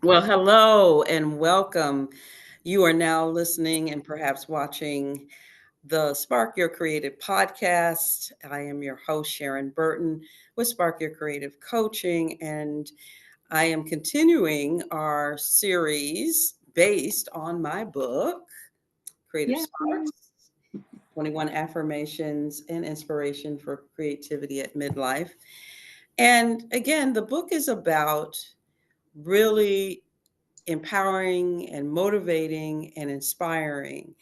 Well, hello and welcome. You are now listening and perhaps watching the Spark Your Creative podcast. I am your host, Sharon Burton, with Spark Your Creative Coaching, and I am continuing our series based on my book, Creative Yeah. Sparks 21 Affirmations and Inspiration for Creativity at Midlife. And again, the book is about really empowering and motivating and inspiring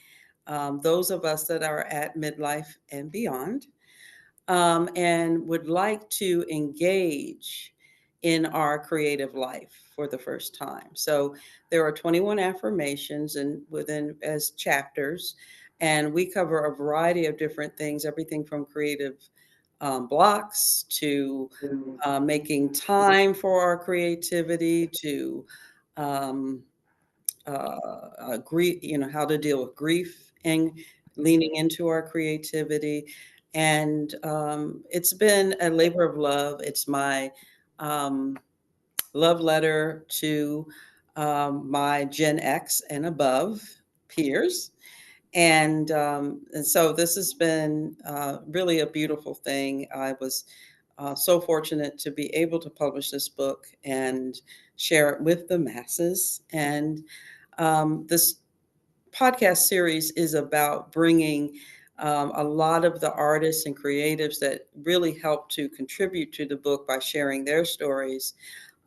those of us that are at midlife and beyond, and would like to engage in our creative life for the first time. So there are 21 affirmations and within as chapters, and we cover a variety of different things, everything from creative blocks to making time for our creativity to um, grief, how to deal with grief and leaning into our creativity. And it's been a labor of love. It's my um, love letter to my Gen X and above peers. And so this has been really a beautiful thing. I was so fortunate to be able to publish this book and share it with the masses. And this podcast series is about bringing a lot of the artists and creatives that really help to contribute to the book by sharing their stories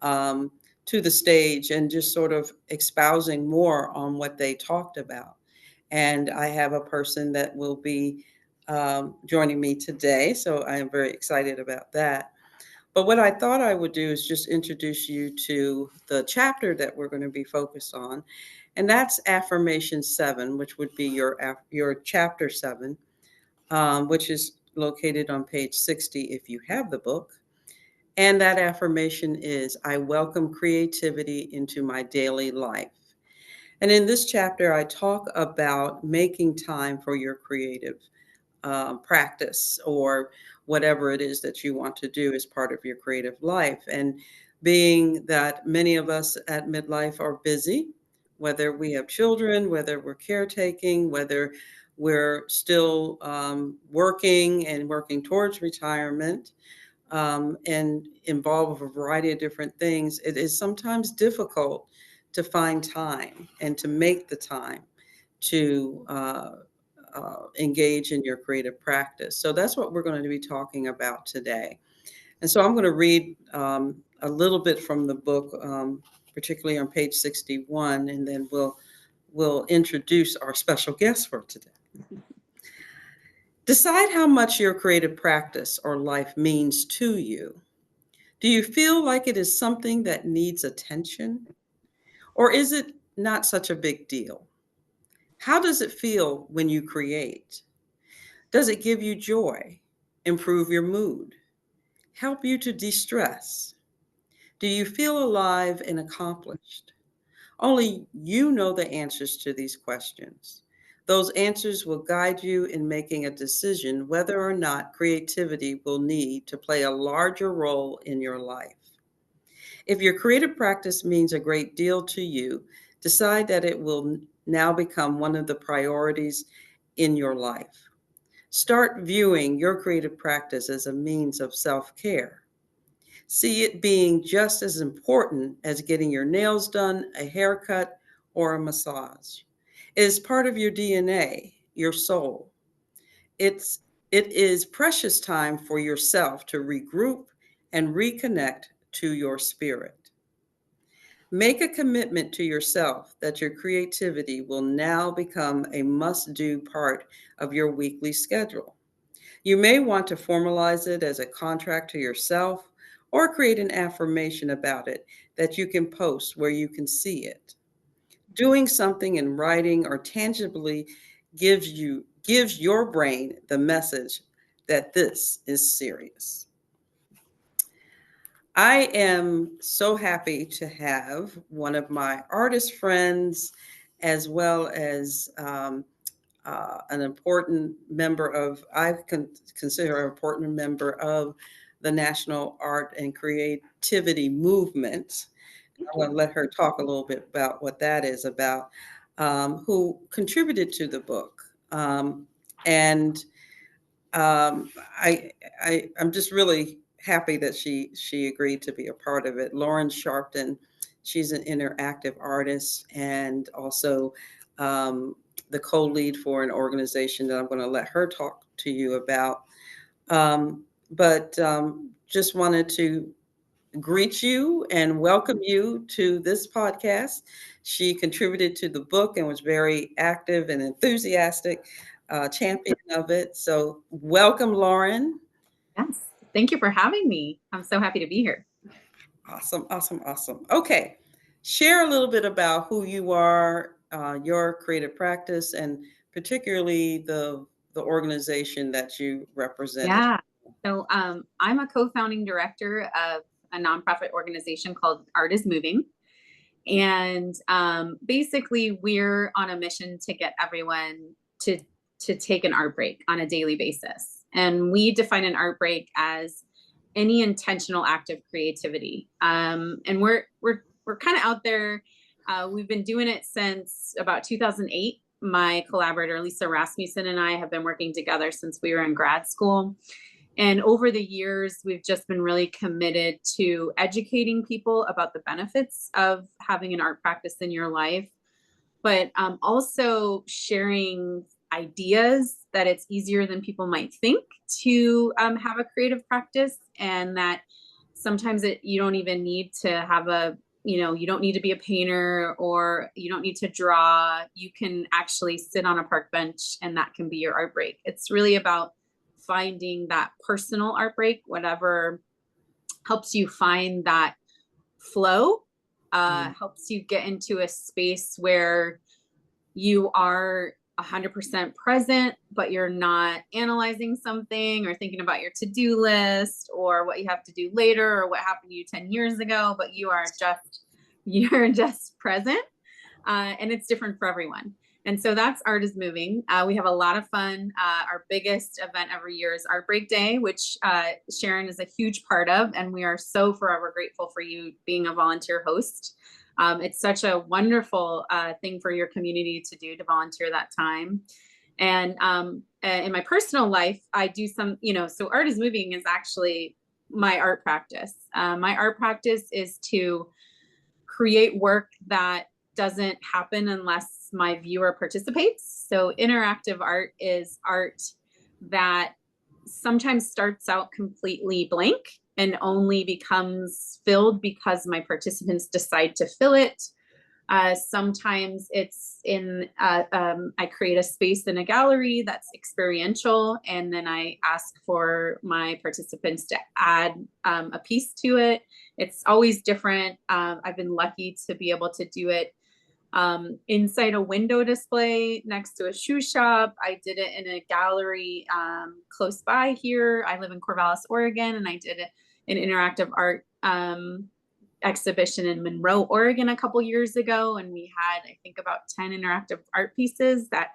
um, to the stage and just sort of espousing more on what they talked about. And I have a person that will be joining me today, so I am very excited about that. But what I thought I would do is just introduce you to the chapter that we're going to be focused on, and that's Affirmation 7, which would be your chapter 7, which is located on page 60 if you have the book. And that affirmation is, I welcome creativity into my daily life. And in this chapter, I talk about making time for your creative practice or whatever it is that you want to do as part of your creative life. And being that many of us at midlife are busy, whether we have children, whether we're caretaking, whether we're still working and working towards retirement, and involve a variety of different things, it is sometimes difficult to find time and to make the time to engage in your creative practice. So that's what we're going to be talking about today. And so I'm going to read a little bit from the book, particularly on page 61, and then we'll introduce our special guest for today. Decide how much your creative practice or life means to you. Do you feel like it is something that needs attention, or is it not such a big deal? How does it feel when you create? Does it give you joy, improve your mood, help you to de stress? Do you feel alive and accomplished? Only you know the answers to these questions. Those answers will guide you in making a decision whether or not creativity will need to play a larger role in your life. If your creative practice means a great deal to you, decide that it will now become one of the priorities in your life. Start viewing your creative practice as a means of self care. See it being just as important as getting your nails done, a haircut, or a massage. It is part of your DNA, your soul. It's it is precious time for yourself to regroup and reconnect to your spirit. Make a commitment to yourself that your creativity will now become a must do part of your weekly schedule. You may want to formalize it as a contract to yourself or create an affirmation about it that you can post where you can see it. Doing something in writing or tangibly gives your brain the message that this is serious. I am so happy to have one of my artist friends, as well as an important member of, consider an important member of the National Art and Creativity Movement. I want to let her talk a little bit about what that is about, who contributed to the book. And um, I, I'm just really happy that she agreed to be a part of it. Lauren Sharpton, she's an interactive artist and also the co-lead for an organization that I'm going to let her talk to you about. But just wanted to greet you and welcome you to this podcast. She contributed to the book and was very active and enthusiastic champion of it. So, welcome, Lauren. Yes. Thank you for having me. I'm so happy to be here. Awesome, awesome, awesome. Okay, share a little bit about who you are, your creative practice, and particularly the organization that you represented. Yeah. So I'm a co-founding director of a nonprofit organization called Art is Moving. And basically, we're on a mission to get everyone to take an art break on a daily basis. And we define an art break as any intentional act of creativity. And we're kind of out there. We've been doing it since about 2008. My collaborator Lisa Rasmussen and I have been working together since we were in grad school. And over the years, we've just been really committed to educating people about the benefits of having an art practice in your life, but also sharing ideas that it's easier than people might think to have a creative practice, and that sometimes you don't even need to have you don't need to be a painter, or you don't need to draw. You can actually sit on a park bench and that can be your art break. It's really about finding that personal art break, whatever helps you find that flow, helps you get into a space where you are 100% present, but you're not analyzing something or thinking about your to-do list or what you have to do later or what happened to you 10 years ago, but you're just present. And it's different for everyone. And so that's Art is Moving. We have a lot of fun. Our biggest event every year is Art Break Day, which Sharon is a huge part of. And we are so forever grateful for you being a volunteer host. It's such a wonderful thing for your community to do, to volunteer that time. And in my personal life, I do some, so Art is Moving is actually my art practice. My art practice is to create work that doesn't happen unless my viewer participates. So interactive art is art that sometimes starts out completely blank and only becomes filled because my participants decide to fill it. Sometimes it's I create a space in a gallery that's experiential, and then I ask for my participants to add a piece to it. It's always different. I've been lucky to be able to do it inside a window display next to a shoe shop. I did it in a gallery close by here. I live in Corvallis, Oregon, and I did an interactive art exhibition in Monroe, Oregon a couple years ago. And we had, I think, about 10 interactive art pieces that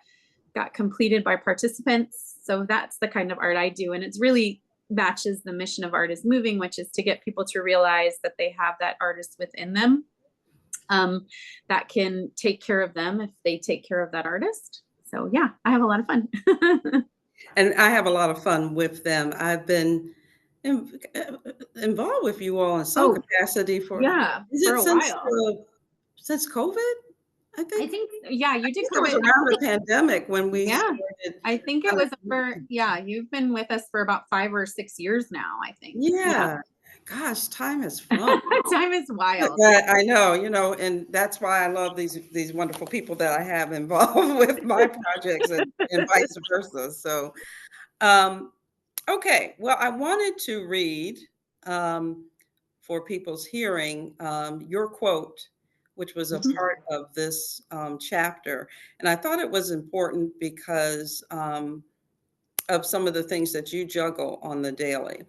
got completed by participants. So that's the kind of art I do. And it's really matches the mission of Art is Moving, which is to get people to realize that they have that artist within them that can take care of them if they take care of that artist. So yeah, I have a lot of fun. And I have a lot of fun with them. I've been involved with you all in some capacity for, is for it a while. Since COVID? I think, yeah, you did. It was around the pandemic when we started. I think it was you've been with us for about 5 or 6 years now, I think. Yeah. Gosh, time has flown. Time is wild. I know, and that's why I love these wonderful people that I have involved with my projects and vice versa. So, okay, well, I wanted to read for people's hearing your quote, which was a part of this chapter. And I thought it was important because of some of the things that you juggle on the daily.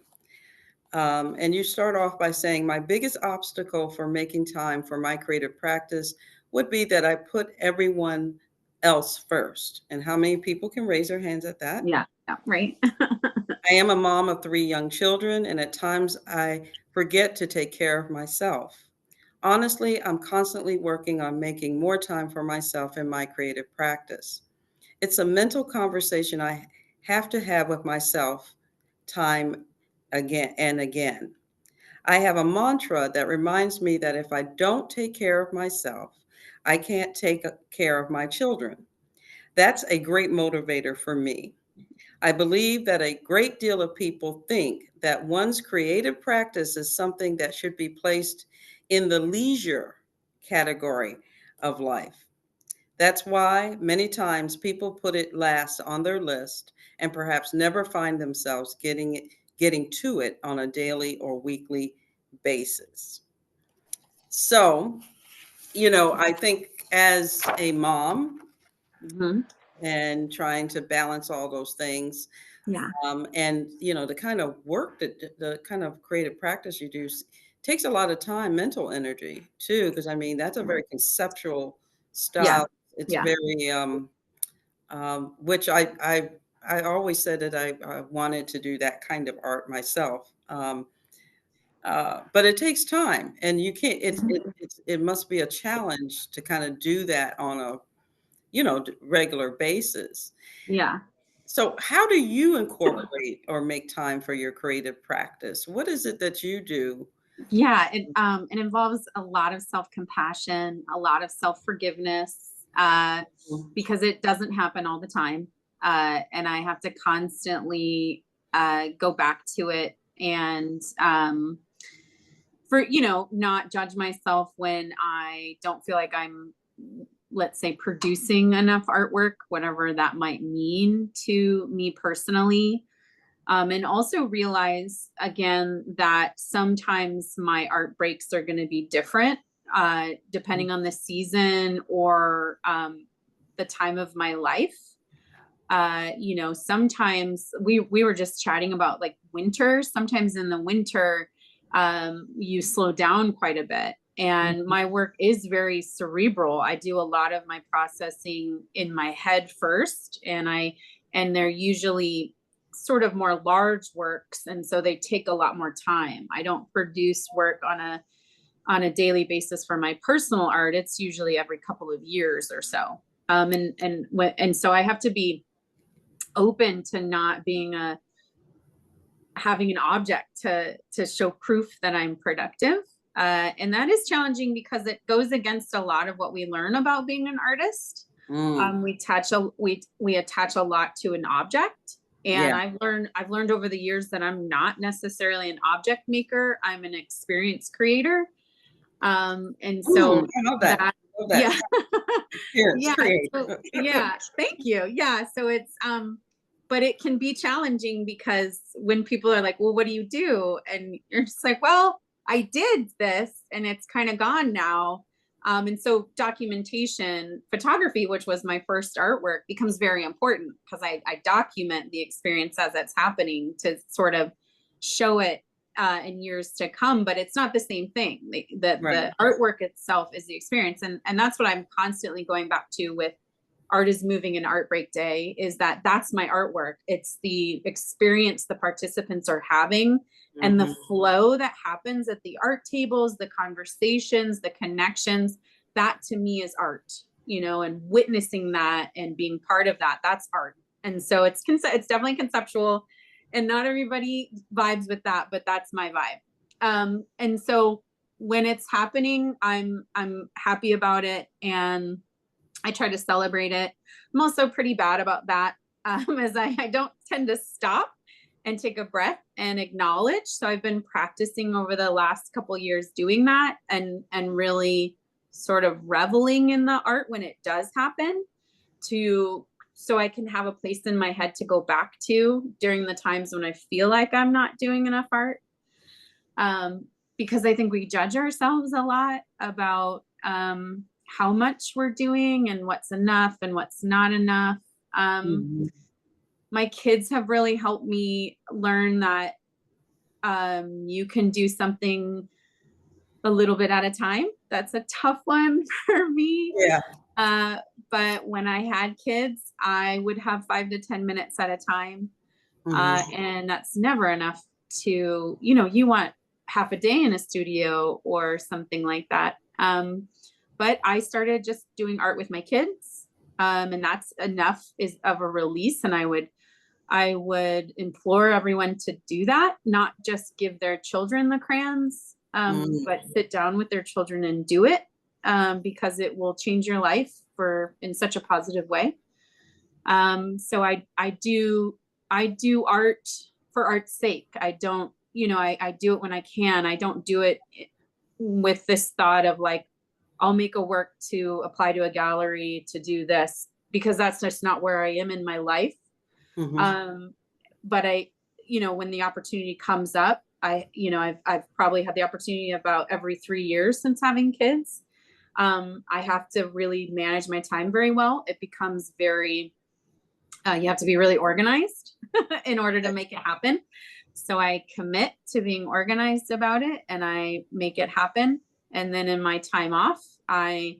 And you start off by saying, my biggest obstacle for making time for my creative practice would be that I put everyone else first. And how many people can raise their hands at that? Yeah, right. I am a mom of 3 young children, and at times I forget to take care of myself. Honestly, I'm constantly working on making more time for myself in my creative practice. It's a mental conversation I have to have with myself time again and again. I have a mantra that reminds me that if I don't take care of myself, I can't take care of my children. That's a great motivator for me. I believe that a great deal of people think that one's creative practice is something that should be placed in the leisure category of life. That's why many times people put it last on their list and perhaps never find themselves getting to it on a daily or weekly basis. So, I think as a mom Hmm. and trying to balance all those things, Yeah. and the kind of work that the kind of creative practice you do takes a lot of time, mental energy too, because I mean that's a very conceptual Yeah. style. It's Yeah. very which I always said that I wanted to do that kind of art myself. But it takes time, and you can't. Mhm. It must be a challenge to kind of do that on a regular basis. Yeah. So, how do you incorporate or make time for your creative practice? What is it that you do? Yeah, it involves a lot of self-compassion, a lot of self-forgiveness, because it doesn't happen all the time. And I have to constantly go back to it and not judge myself when I don't feel like I'm, let's say, producing enough artwork, whatever that might mean to me personally. And also realize again that sometimes my art breaks are going to be different depending on the season or the time of my life. Sometimes we were just chatting about like winter. Sometimes in the winter, you slow down quite a bit. And my work is very cerebral. I do a lot of my processing in my head first, and they're usually sort of more large works, and so they take a lot more time. I don't produce work on a daily basis for my personal art. It's usually every couple of years or so. And so I have to be open to not being having an object to show proof that I'm productive. And that is challenging because it goes against a lot of what we learn about being an artist. Mm, We attach a lot to an object, yeah. and I've learned over the years that I'm not necessarily an object maker. I'm an experience creator. And so I love that. that, I love that. yeah, Experience yeah. creator. So yeah, thank you. Yeah. So but it can be challenging because when people are like, well, what do you do? And you're just like, well, I did this and it's kind of gone now. And so documentation, photography, which was my first artwork, becomes very important because I document the experience as it's happening to sort of show it in years to come. But it's not the same thing. The Right. artwork itself is the experience, and that's what I'm constantly going back to with Art is Moving and Art Break Day, is that that's my artwork. It's the experience the participants are having and the Mhm. flow that happens at the art tables, the conversations, the connections. That to me is art, and witnessing that and being part of that, that's art. And so it's definitely conceptual, and not everybody vibes with that, but that's my vibe. And so when it's happening, I'm happy about it, and I try to celebrate it. I'm also pretty bad about that, as I don't tend to stop and take a breath and acknowledge. So I've been practicing over the last couple years doing that, and really sort of reveling in the art when it does happen, to so I can have a place in my head to go back to during the times when I feel like I'm not doing enough art. Because I think we judge ourselves a lot about how much we're doing and what's enough and what's not enough. Um, Mhm. my kids have really helped me learn that you can do something a little bit at a time. That's a tough one for me. Yeah. Uh, but when I had kids, I would have 5 to 10 minutes at a time. Mhm. And that's never enough you want half a day in a studio or something like that. But I started just doing art with my kids. And that's enough is of a release. And I would implore everyone to do that, not just give their children the crayons, but sit down with their children and do it, because it will change your life in such a positive way. So I do art for art's sake. I don't, I do it when I can. I don't do it with this thought of like, I'll make a work to apply to a gallery to do this, because that's just not where I am in my life. But when the opportunity comes up, I've probably had the opportunity about every 3 years since having kids. I have to really manage my time very well. It becomes very, you have to be really organized in order to make it happen. So I commit to being organized about it and I make it happen. And then in my time off, I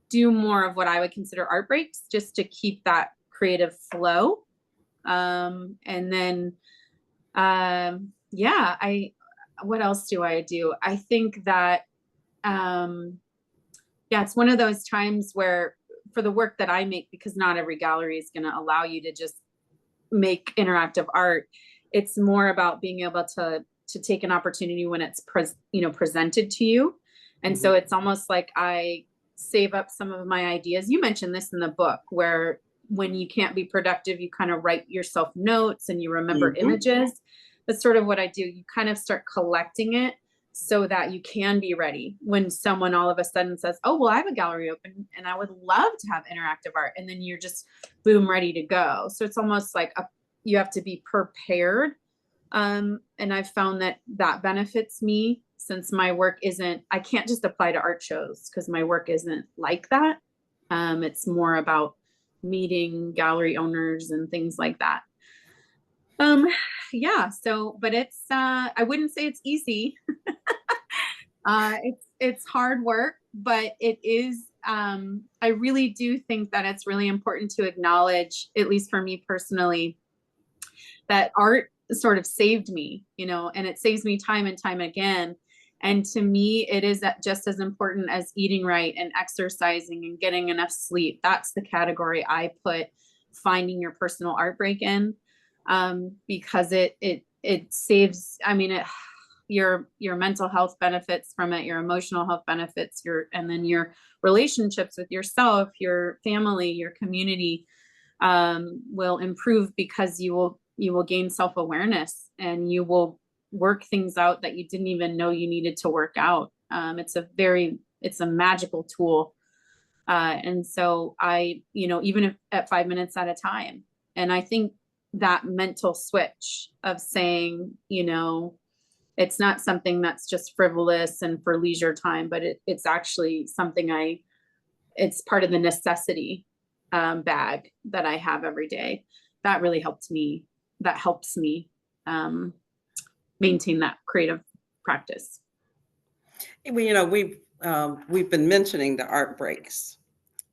do more of what I would consider art breaks just to keep that creative flow. And then, what else do I do? I think that, it's one of those times where for the work that I make, because not every gallery is going to allow you to just make interactive art. It's more about being able to take an opportunity when it's presented to you. And so it's almost like I save up some of my ideas. You mentioned this in the book, where when you can't be productive, you kind of write yourself notes and you remember images. That's sort of what I do. You kind of start collecting it so that you can be ready when someone all of a sudden says, oh, well, I have a gallery open and I would love to have interactive art. And then you're just boom, ready to go. So it's almost like you have to be prepared. And I've found that benefits me, since my work I can't just apply to art shows because my work isn't like that. It's more about meeting gallery owners and things like that. But it's, I wouldn't say it's easy. It's hard work, but it is, I really do think that it's really important to acknowledge, at least for me personally, that art sort of saved me, and it saves me time and time again. And to me, it is just as important as eating right and exercising and getting enough sleep. That's the category I put finding your personal art break in, because it saves, your mental health benefits from it, your emotional health benefits, and then your relationships with yourself, your family, your community, will improve, because you will gain self-awareness and you will work things out that you didn't even know you needed to work out. It's a magical tool. And so even if at 5 minutes at a time, and I think that mental switch of saying, it's not something that's just frivolous and for leisure time, but it's actually something it's part of the necessity bag that I have every day. That really helps me. That helps me maintain that creative practice. We've been mentioning the art breaks,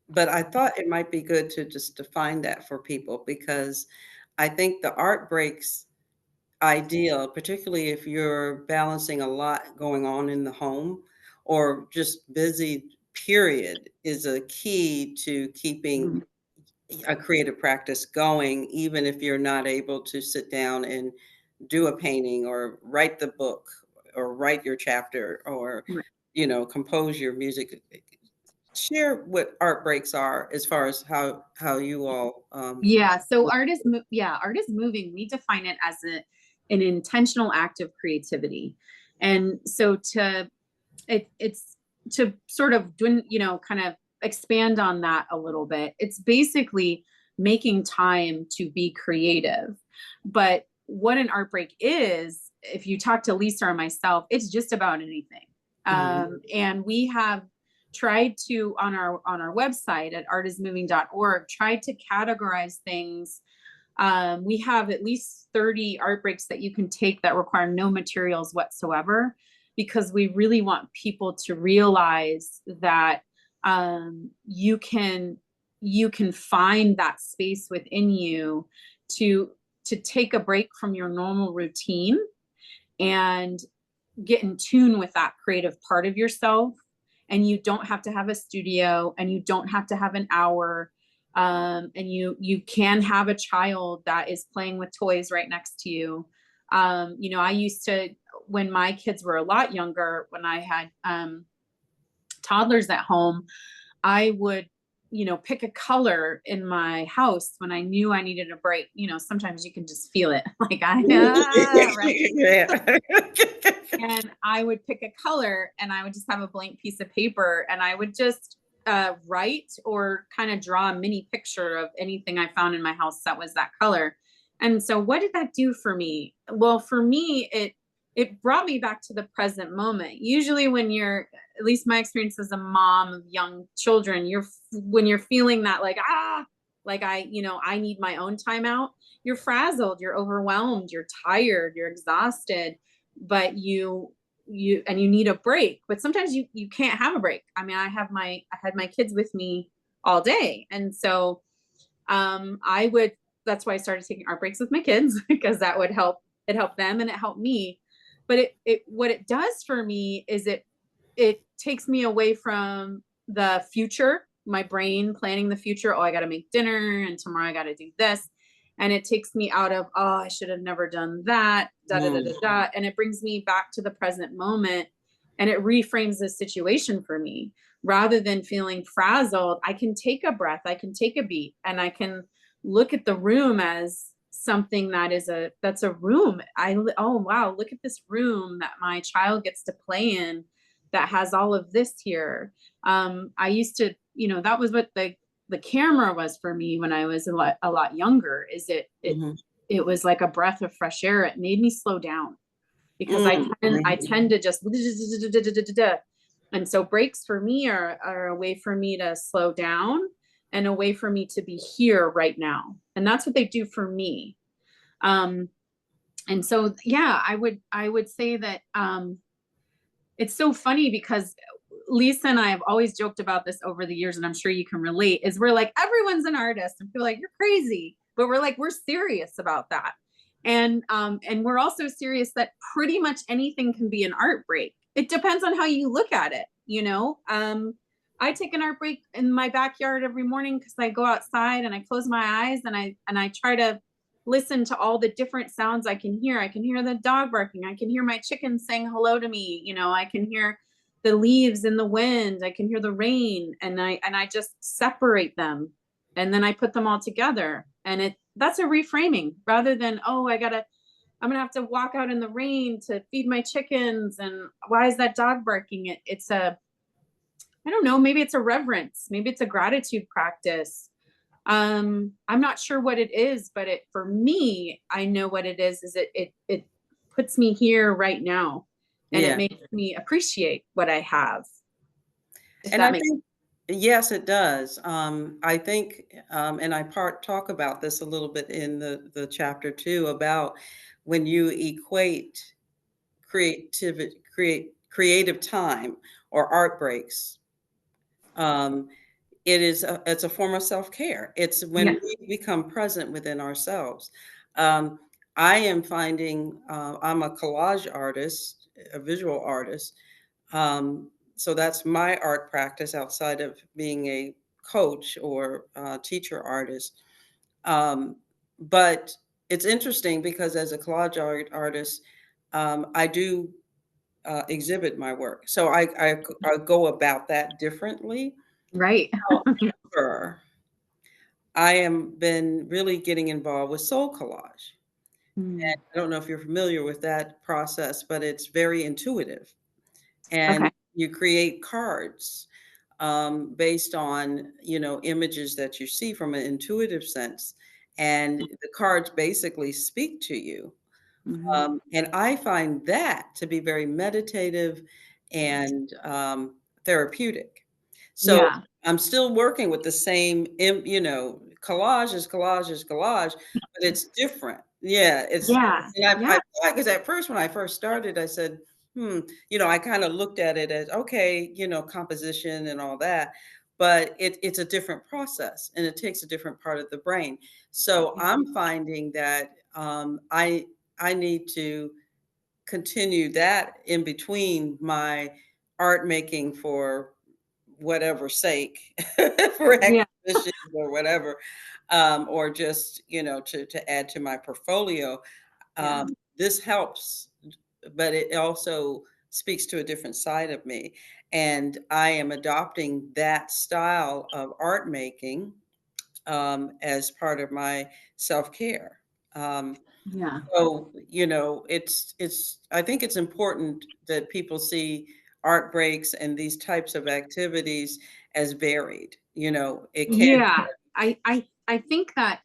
but I thought it might be good to just define that for people, because I think the art breaks ideal, particularly if you're balancing a lot going on in the home or just busy, period, is a key to keeping a creative practice going, even if you're not able to sit down and do a painting or write the book or write your chapter or, compose your music. Share what art breaks are as far as how you all. So art is moving. We define it as an intentional act of creativity. And so it's to sort of kind of expand on that a little bit. It's basically making time to be creative. But what an art break is, if you talk to Lisa or myself, it's just about anything. And we have tried to, on our website at artismoving.org, tried to categorize things. We have at least 30 art breaks that you can take that require no materials whatsoever, because we really want people to realize that you can find that space within you to take a break from your normal routine and get in tune with that creative part of yourself. And you don't have to have a studio, and you don't have to have an hour. And you can have a child that is playing with toys right next to you. I used to, when my kids were a lot younger, when I had toddlers at home, I would, pick a color in my house when I knew I needed a break. Sometimes you can just feel it, like right. Yeah. And I would pick a color, and I would just have a blank piece of paper, and I would just write or kind of draw a mini picture of anything I found in my house that was that color. And so what did that do for me? Well, for me, it brought me back to the present moment. Usually when you're, at least my experience as a mom of young children, when you're feeling that, like I need my own time out, you're frazzled, you're overwhelmed, you're tired, you're exhausted, but you need a break. But sometimes you can't have a break. I mean, I had my kids with me all day. And so that's why I started taking art breaks with my kids, because that would help. It helped them and it helped me. But what it does for me is it takes me away from the future, my brain planning the future. Oh, I got to make dinner, and tomorrow I got to do this. And it takes me out of, oh, I should have never done that, da, da, da, da, da. And it brings me back to the present moment, and it reframes the situation for me. Rather than feeling frazzled, I can take a breath, I can take a beat, and I can look at the room as something that's a room. Oh, wow, look at this room that my child gets to play in, that has all of this here. I used to, that was what the camera was for me when I was a lot younger. It was like a breath of fresh air. It made me slow down, because I tend to just, and so breaks for me are a way for me to slow down, and a way for me to be here right now. And that's what they do for me. And so, yeah, I would say that, it's so funny, because Lisa and I have always joked about this over the years, and I'm sure you can relate, is we're like, everyone's an artist, and people are like, you're crazy. But we're like, we're serious about that. And we're also serious that pretty much anything can be an art break. It depends on how you look at it. I take an art break in my backyard every morning, because I go outside and I close my eyes, and I try to listen to all the different sounds I can hear. I can hear the dog barking. I can hear my chicken saying hello to me. I can hear the leaves in the wind. I can hear the rain, and I just separate them, and then I put them all together. And that's a reframing, rather than, oh, I'm going to have to walk out in the rain to feed my chickens. And why is that dog barking? I don't know, maybe it's a reverence. Maybe it's a gratitude practice. I'm not sure what it is, but for me, I know what it is it puts me here right now, and it makes me appreciate what I have. And I think, yes, it does. I think, and I talk about this a little bit in the chapter too, about when you equate creative time or art breaks. It's a form of self-care. It's when we become present within ourselves. I am finding, I'm a collage artist, a visual artist. So that's my art practice outside of being a coach or teacher artist. But it's interesting because as a collage artist, I do exhibit my work. So I go about that differently. Right. However, I am been really getting involved with soul collage. And I don't know if you're familiar with that process, but it's very intuitive. And Okay. you create cards based on, images that you see from an intuitive sense. And the cards basically speak to you. And I find that to be very meditative and therapeutic. So Yeah. I'm still working with the same, collage is collage is collage, but it's different. Yeah, Yeah. and I Yeah. thought, because at first when I first started, I said, I kind of looked at it as, okay, composition and all that, but it's a different process and it takes a different part of the brain. So I'm finding that I need to continue that in between my art making for whatever sake, for Yeah. exhibitions or whatever, or just, to add to my portfolio. Yeah. This helps, but it also speaks to a different side of me. And I am adopting that style of art making as part of my self care. Um, Yeah. so, I think it's important that people see art breaks and these types of activities as varied. It can, Yeah. I think that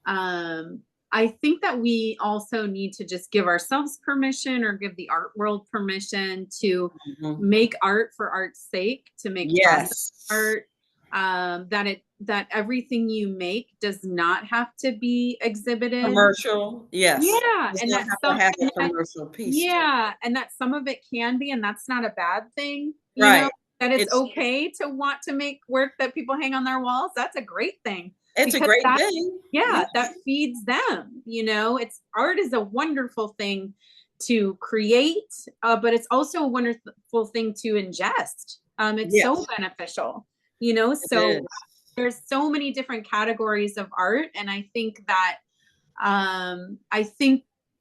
um I think that we also need to just give ourselves permission or give the art world permission to Mhm. make art for art's sake, to make process Yes. art, that everything you make does not have to be exhibited. Commercial, yes. Yeah, Does and not that have to some have and a that commercial piece to it. yeah, and that some of it can be, and that's not a bad thing, Right. that it's It's okay to want to make work that people hang on their walls. That's a great thing it's a because great that thing. Yeah. yeah, that feeds them, It's art is a wonderful thing to create, but it's also a wonderful thing to ingest. It's so Yes, beneficial, it so is. there's so many different categories of art, and I think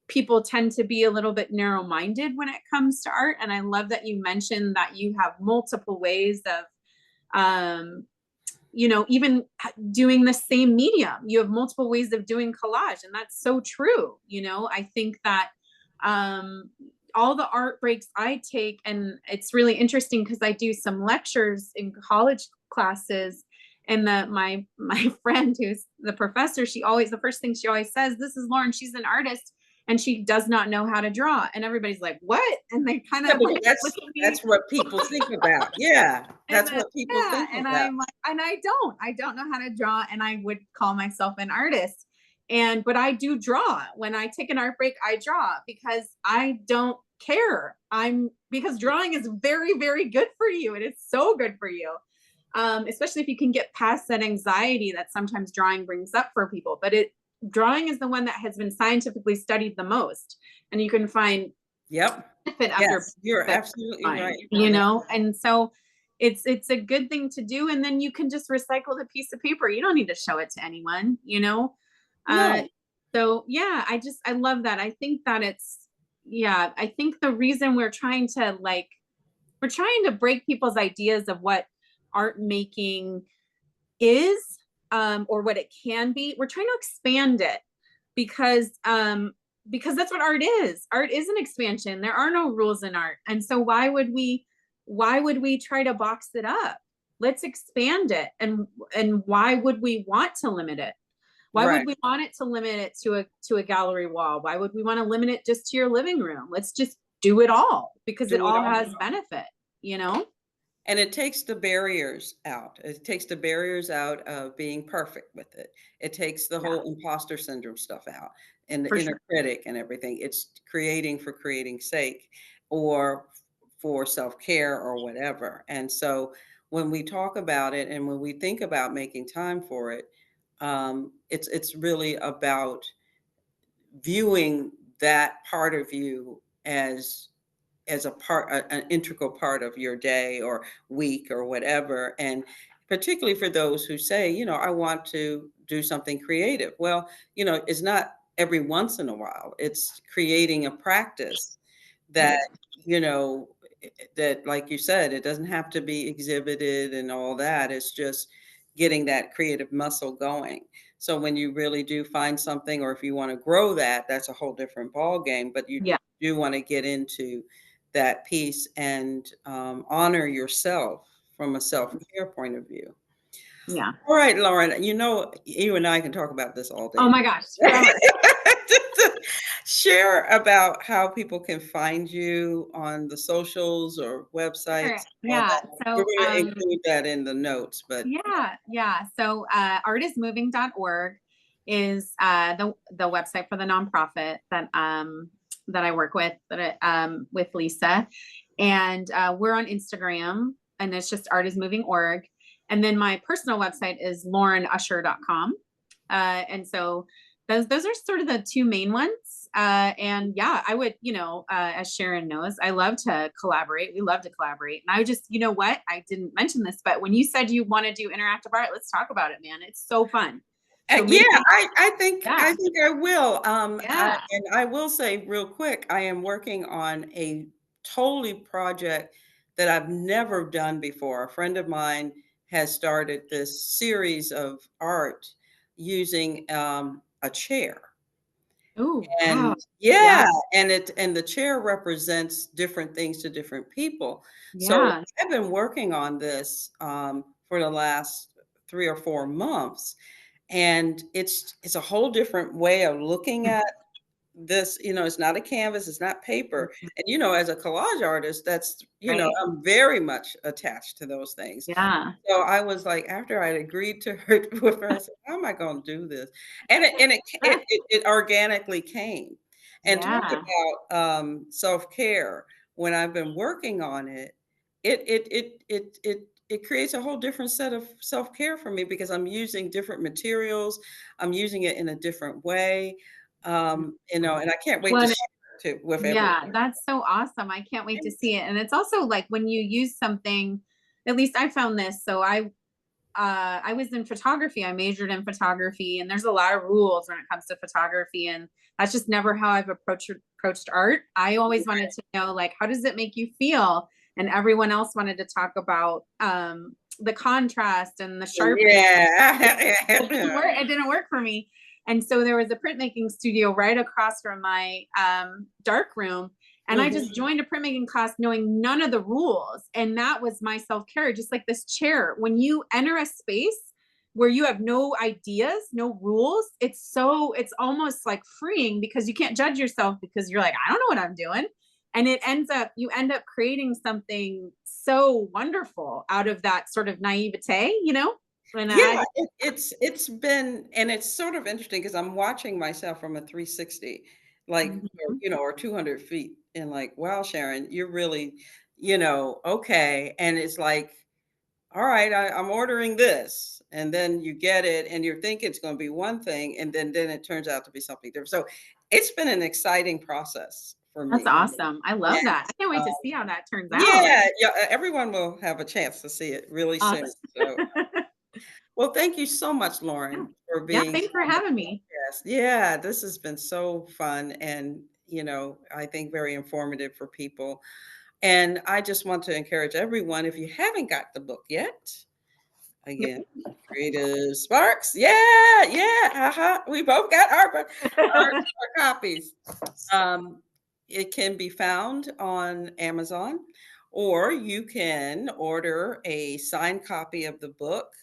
people tend to be a little bit narrow-minded when it comes to art. And I love that you mentioned that you have multiple ways of, even doing the same medium. You have multiple ways of doing collage, and that's so true. I think that um, all the art breaks I take, and it's really interesting because I do some lectures in college classes, and my friend who's the professor, the first thing she always says, "This is Lauren. She's an artist, and she does not know how to draw." And everybody's like, "What?" And they kind Yeah, of because like look that's at me, that's what people think about. Yeah, and that's then, what people yeah, think and about. I'm like, and I don't know how to draw, and I would call myself an artist. But I do draw. When I take an art break, I draw because I don't care. Because drawing is very, very good for you. It is so good for you. Especially if you can get past that anxiety that sometimes drawing brings up for people. But drawing is the one that has been scientifically studied the most, and you can find Yep. benefit after Yes, you're benefit absolutely line, right. Yeah. and so it's a good thing to do, and then you can just recycle the piece of paper. You don't need to show it to anyone. uh No. so yeah, I love that. I think that I think the reason we're trying to break people's ideas of what art making is, or what it can be. We're trying to expand it because that's what art is. Art is an expansion. There are no rules in art. And so why would we try to box it up? Let's expand it. And why would we want to limit it? Why Right. would we want it to limit it to a gallery wall? Why would we want to limit it just to your living room? Let's just do it all because it Do it all all. has benefit, you know? And it takes the barriers out. It takes the barriers out of being perfect with it. It takes the Yeah, whole imposter syndrome stuff out and the for inner sure. critic and everything. It's creating for creating's sake or for self-care or whatever. And so when we talk about it and when we think about making time for it, it's really about viewing that part of you as an integral part of your day or week or whatever. And particularly for those who say, I want to do something creative. Well, it's not every once in a while. It's creating a practice that, Right. you know, that, like you said, it doesn't have to be exhibited and all that. It's just getting that creative muscle going. So when you really do find something, or if you want to grow that, that's a whole different ball game. But you Yeah. do want to get into that piece and honor yourself from a self-care point of view. Yeah. All right, Lauren, you and I can talk about this all Oh day. my gosh, forever. Share about how people can find you on the socials or Sure. websites, all Yeah. that. We're So, going to include that in the notes, but yeah, yeah. So, artismoving.org is the website for the nonprofit that I work with Lisa, and we're on Instagram, and it's just artismoving.org. And then my personal website is laurenusher.com. And so those are sort of the two main ones. and yeah, I would, as Sharon knows, I love to collaborate. We love to collaborate. And I just, you know what? I didn't mention this, but when you said you want to do interactive art, let's talk about it, man. It's so fun. So Yeah, maybe, I yeah, think I will. yeah. And I will say real quick, I am working on a totally project that I've never done before. A friend of mine has started this series of art using a chair. Oh, wow. And Yeah, yeah, and the chair represents different things to different people. So yeah. I've been working on this for the last 3 or 4 months, and it's a whole different way of looking at this. It's not a canvas, it's not paper. And as a collage artist, that's, Right. I'm very much attached to those things. Yeah. So I was like, after I'd agreed to her with her, I said, "How am I going to do this?" And it organically came. And talking Yeah. about self care, when I've been working on it, it creates a whole different set of self care for me because I'm using different materials. I'm using it in a different way, and I can't wait to Well, share it with everyone. yeah, that's so awesome. I can't wait to see it. And it's also like when you use something, at least I found this. So I was in photography. I majored in photography, and there's a lot of rules when it comes to photography, and that's just never how I've approached art. I always wanted to know, like, how does it make you feel? And everyone else wanted to talk about the contrast and the sharpness. It Yeah. didn't work. It didn't work for me. And so there was a printmaking studio right across from my dark room. And I just Mhm. joined a printmaking class knowing none of the rules. And that was my self care, just like this chair. When you enter a space where you have no ideas, no rules, it's almost like freeing because you can't judge yourself because you're like, I don't know what I'm doing. And you end up creating something so wonderful out of that sort of naivete, And I Yeah, just, it's been, and it's sort of interesting because I'm watching myself from a 360, like, Mhm. or 200 feet, and like, wow, Sharon, you're really, okay. And it's like, all right, I'm ordering this, and then you get it, and you think it's going to be one thing, and then it turns out to be something different. So it's been an exciting process for That's me. awesome. I love And that. I can't wait to um, see how that turns out. yeah, yeah, everyone will have a chance to see it really soon. Awesome. So. Well, thank you so much, Yeah. Lauren, for Yeah, being thanks for on the having me. podcast. Yeah, this has been so fun and, I think very informative for people. And I just want to encourage everyone, if you haven't got the book yet, Yep. again, Creative Sparks. Yeah, yeah. We both got our copies. Um, it can be found on Amazon, or you can order a signed copy of the book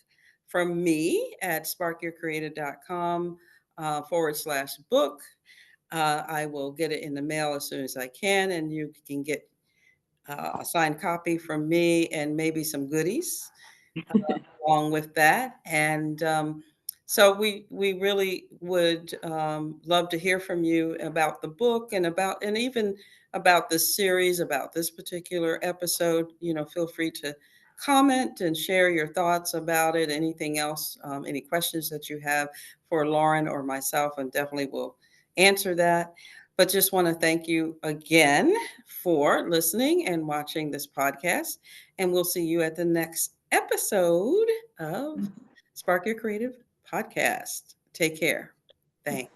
from me at sparkyourcreative.com /book. I will get it in the mail as soon as I can, and you can get a signed copy from me and maybe some goodies along with that. And so we really would love to hear from you about the book and even about this series, about this particular episode. Feel free to comment and share your thoughts about it. Anything else, any questions that you have for Lauren or myself, and definitely will answer that. But just want to thank you again for listening and watching this podcast. And we'll see you at the next episode of Spark Your Creative podcast. Take care. Thanks.